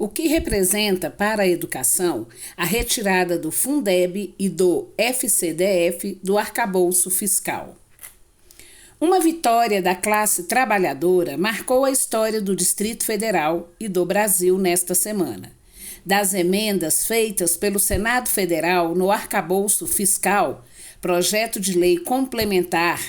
o que representa para a educação a retirada do Fundeb e do FCDF do arcabouço fiscal. Uma vitória da classe trabalhadora marcou a história do Distrito Federal e do Brasil nesta semana. Das emendas feitas pelo Senado Federal no arcabouço fiscal, projeto de lei complementar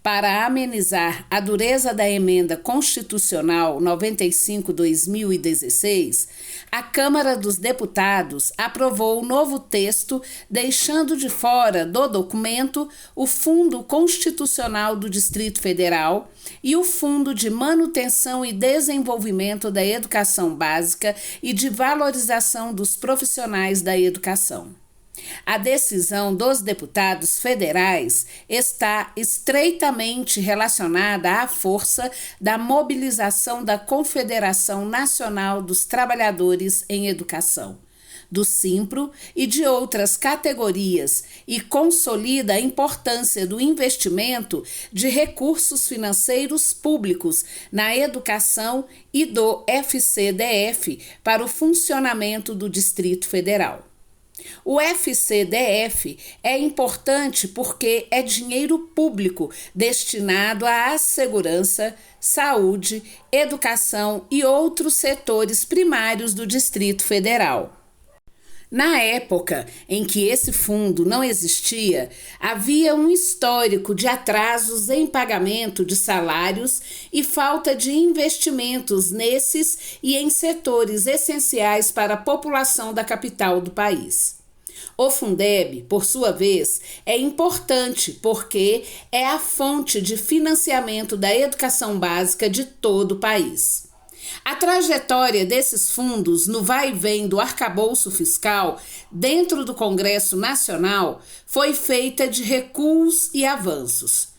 para amenizar a dureza da emenda constitucional 95/2016, a Câmara dos Deputados aprovou o novo texto, deixando de fora do documento o Fundo Constitucional do Distrito Federal e o Fundo de Manutenção e Desenvolvimento da Educação Básica e de Valorização dos Profissionais da Educação. A decisão dos deputados federais está estreitamente relacionada à força da mobilização da Confederação Nacional dos Trabalhadores em Educação, do Simpro e de outras categorias e consolida a importância do investimento de recursos financeiros públicos na educação e do FCDF para o funcionamento do Distrito Federal. O FCDF é importante porque é dinheiro público destinado à segurança, saúde, educação e outros setores primários do Distrito Federal. Na época em que esse fundo não existia, havia um histórico de atrasos em pagamento de salários e falta de investimentos nesses e em setores essenciais para a população da capital do país. O Fundeb, por sua vez, é importante porque é a fonte de financiamento da educação básica de todo o país. A trajetória desses fundos no vai e vem do arcabouço fiscal dentro do Congresso Nacional foi feita de recuos e avanços.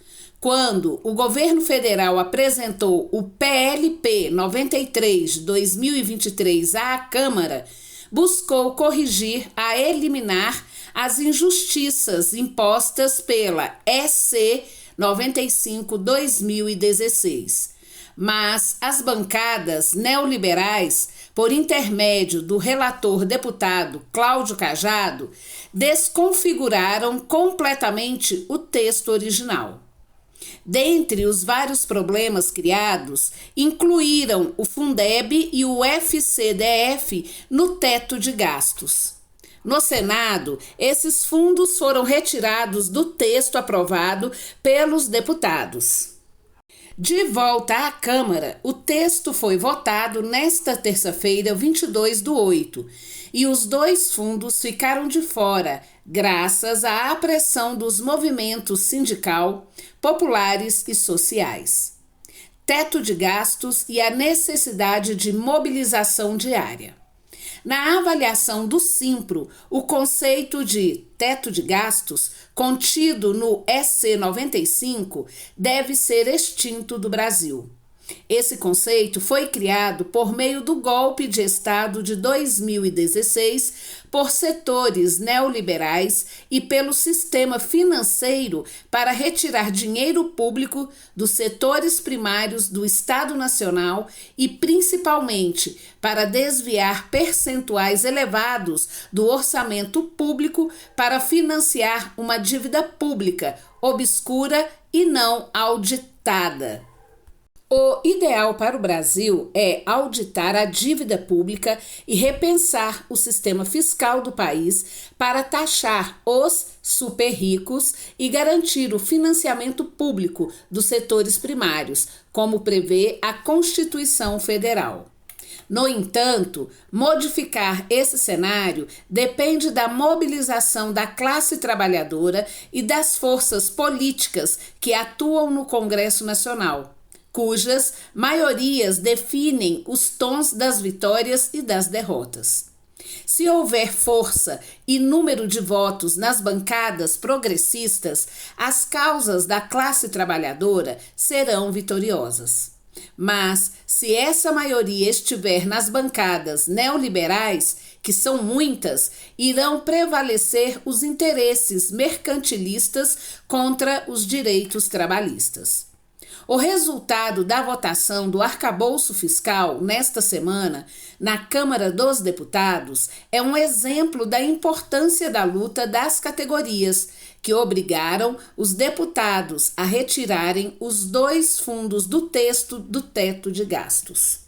Quando o governo federal apresentou o PLP 93/2023 à Câmara, buscou corrigir a eliminar as injustiças impostas pela EC 95/2016. Mas as bancadas neoliberais, por intermédio do relator deputado Cláudio Cajado, desconfiguraram completamente o texto original. Dentre os vários problemas criados, incluíram o Fundeb e o FCDF no teto de gastos. No Senado, esses fundos foram retirados do texto aprovado pelos deputados. De volta à Câmara, o texto foi votado nesta terça-feira, 22/8, e os dois fundos ficaram de fora, graças à pressão dos movimentos sindical, populares e sociais. Teto de gastos e a necessidade de mobilização diária. Na avaliação do Simpro, o conceito de teto de gastos, contido no EC 95, deve ser extinto do Brasil. Esse conceito foi criado por meio do golpe de Estado de 2016 por setores neoliberais e pelo sistema financeiro para retirar dinheiro público dos setores primários do Estado Nacional e, principalmente, para desviar percentuais elevados do orçamento público para financiar uma dívida pública obscura e não auditada. O ideal para o Brasil é auditar a dívida pública e repensar o sistema fiscal do país para taxar os super ricos e garantir o financiamento público dos setores primários, como prevê a Constituição Federal. No entanto, modificar esse cenário depende da mobilização da classe trabalhadora e das forças políticas que atuam no Congresso Nacional, cujas maiorias definem os tons das vitórias e das derrotas. Se houver força e número de votos nas bancadas progressistas, as causas da classe trabalhadora serão vitoriosas. Mas, se essa maioria estiver nas bancadas neoliberais, que são muitas, irão prevalecer os interesses mercantilistas contra os direitos trabalhistas. O resultado da votação do arcabouço fiscal nesta semana na Câmara dos Deputados é um exemplo da importância da luta das categorias, que obrigaram os deputados a retirarem os 2 fundos do texto do teto de gastos.